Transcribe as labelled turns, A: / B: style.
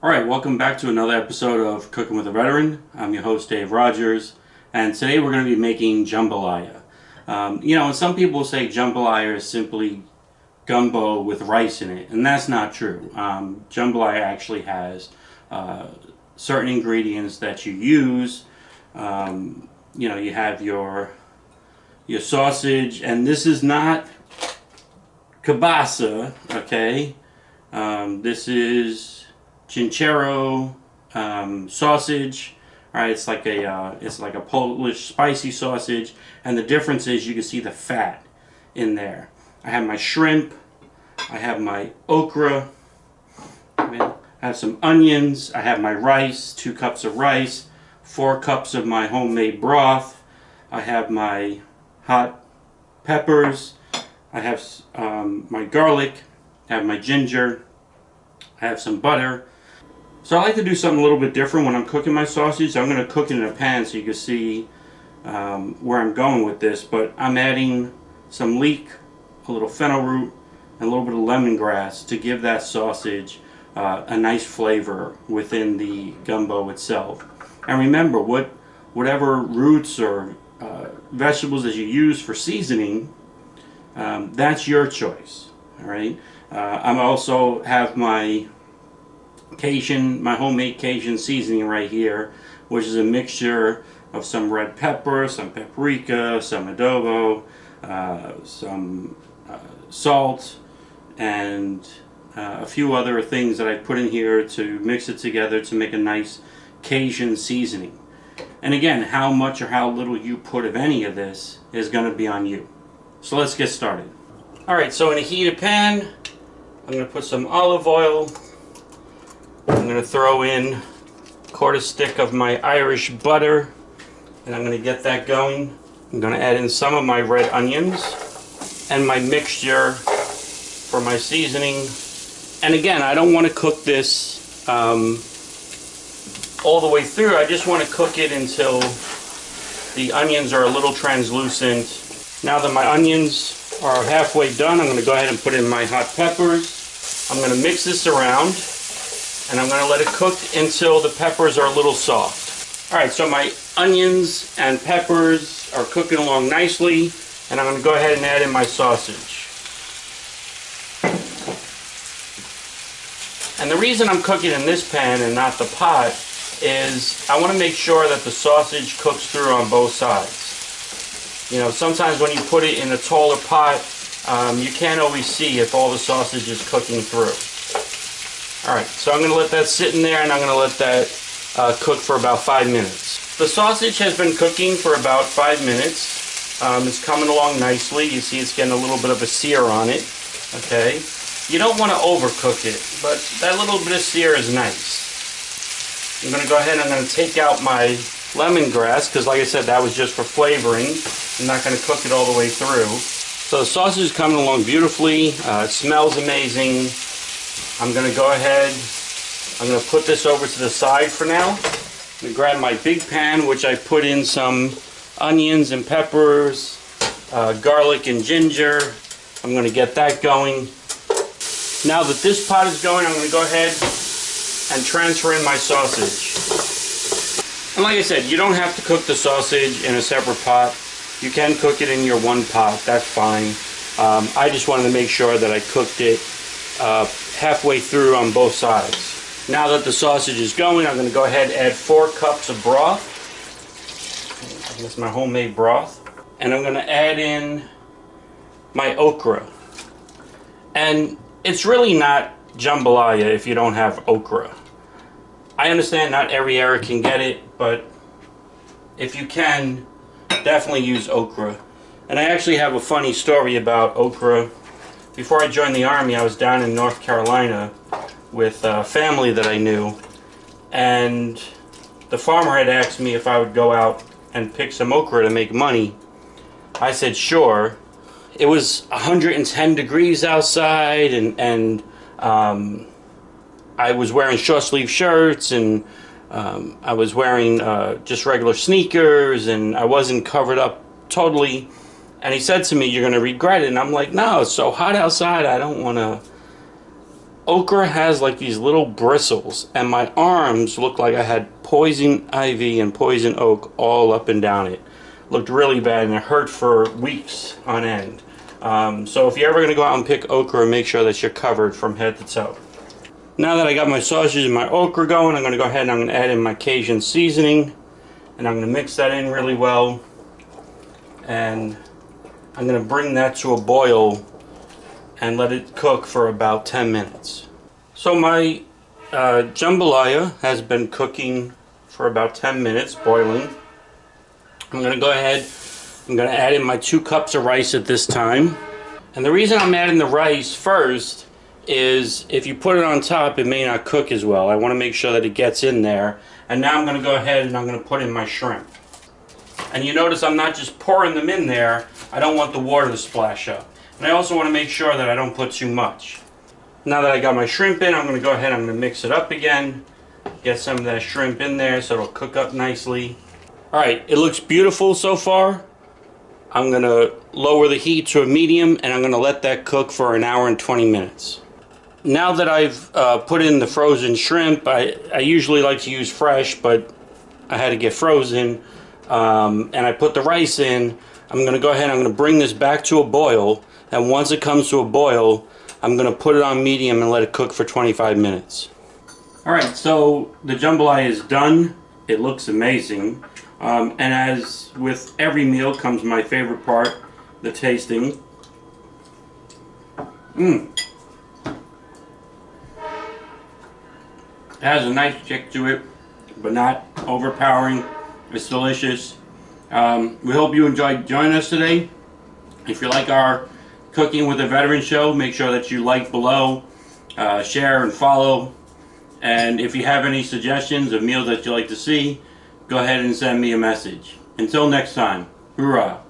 A: Alright, welcome back to another episode of Cooking with a Veteran. I'm your host, Dave Rogers, and today we're going to be making jambalaya. And some people say jambalaya is simply gumbo with rice in it, and that's not true. Jambalaya actually has certain ingredients that you use. You have your sausage, and this is not kielbasa, okay? This is Chinchero sausage. All right, it's like a Polish spicy sausage, and the difference is you can see the fat in there. I have my shrimp, I have my okra, I have some onions, I have my rice, 2 cups of rice, 4 cups of my homemade broth, I have my hot peppers, I have my garlic, I have my ginger, I have some butter. So I like to do something a little bit different when I'm cooking my sausage. I'm going to cook it in a pan so you can see where I'm going with this. But I'm adding some leek, a little fennel root, and a little bit of lemongrass to give that sausage a nice flavor within the gumbo itself. And remember, whatever roots or vegetables that you use for seasoning, that's your choice. All right. I also have my homemade Cajon seasoning right here, which is a mixture of some red pepper, some paprika, some adobo, some salt, and a few other things that I put in here to mix it together to make a nice Cajon seasoning. And again, how much or how little you put of any of this is going to be on you. So let's get started. Alright, so in a heated pan, I'm going to put some olive oil. I'm going to throw in a 1/4 stick of my Irish butter, and I'm going to get that going. I'm going to add in some of my red onions and my mixture for my seasoning. And again, I don't want to cook this all the way through. I just want to cook it until the onions are a little translucent. Now that my onions are halfway done, I'm going to go ahead and put in my hot peppers. I'm going to mix this around, and I'm going to let it cook until the peppers are a little soft. Alright, so my onions and peppers are cooking along nicely, and I'm going to go ahead and add in my sausage. And the reason I'm cooking in this pan and not the pot is I want to make sure that the sausage cooks through on both sides. You know, sometimes when you put it in a taller pot, you can't always see if all the sausage is cooking through. Alright, so I'm going to let that sit in there, and I'm going to let that cook for about 5 minutes. The sausage has been cooking for about 5 minutes. It's coming along nicely. You see it's getting a little bit of a sear on it. Okay, you don't want to overcook it, but that little bit of sear is nice. I'm going to go ahead and I'm going to take out my lemongrass, because like I said, that was just for flavoring. I'm not going to cook it all the way through. So the sausage is coming along beautifully. It smells amazing. I'm going to go ahead, I'm going to put this over to the side for now. I'm going to grab my big pan, which I put in some onions and peppers, garlic and ginger. I'm going to get that going. Now that this pot is going, I'm going to go ahead and transfer in my sausage. And like I said, you don't have to cook the sausage in a separate pot. You can cook it in your one pot, that's fine. I just wanted to make sure that I cooked it halfway through on both sides. Now that the sausage is going, I'm going to go ahead and add 4 cups of broth. That's my homemade broth. And I'm going to add in my okra. And it's really not jambalaya if you don't have okra. I understand not every area can get it, but if you can, definitely use okra. And I actually have a funny story about okra. Before I joined the Army, I was down in North Carolina with a family that I knew, and the farmer had asked me if I would go out and pick some okra to make money. I said sure. It was 110 degrees outside, and I was wearing short sleeve shirts, and I was wearing just regular sneakers, and I wasn't covered up totally. And he said to me, "You're going to regret it." And I'm like, "No, it's so hot outside, I don't want to okra has like these little bristles, and my arms looked like I had poison ivy and poison oak all up and down it. Looked really bad, and it hurt for weeks on end. So if you're ever going to go out and pick okra, make sure that you're covered from head to toe. Now that I got my sausage and my okra going, I'm going to go ahead and I'm going to add in my Cajon seasoning, and I'm going to mix that in really well, and I'm going to bring that to a boil and let it cook for about 10 minutes. So my jambalaya has been cooking for about 10 minutes, boiling. I'm going to go ahead, I'm going to add in my 2 cups of rice at this time. And the reason I'm adding the rice first is if you put it on top, it may not cook as well. I want to make sure that it gets in there. And now I'm going to go ahead and I'm going to put in my shrimp. And you notice I'm not just pouring them in there. I don't want the water to splash up. And I also want to make sure that I don't put too much. Now that I got my shrimp in, I'm going to go ahead and I'm going to mix it up again. Get some of that shrimp in there so it'll cook up nicely. Alright, it looks beautiful so far. I'm going to lower the heat to a medium, and I'm going to let that cook for an hour and 20 minutes. Now that I've put in the frozen shrimp, I usually like to use fresh, but I had to get frozen. And I put the rice in. I'm going to go ahead and I'm going to bring this back to a boil. And once it comes to a boil, I'm going to put it on medium and let it cook for 25 minutes. Alright, so the jambalaya is done. It looks amazing. And as with every meal comes my favorite part, the tasting. It has a nice kick to it, but not overpowering. It's delicious. We hope you enjoyed joining us today. If you like our Cooking with a Veteran show, make sure that you like below, share and follow. And if you have any suggestions of meals that you'd like to see, go ahead and send me a message. Until next time, hoorah!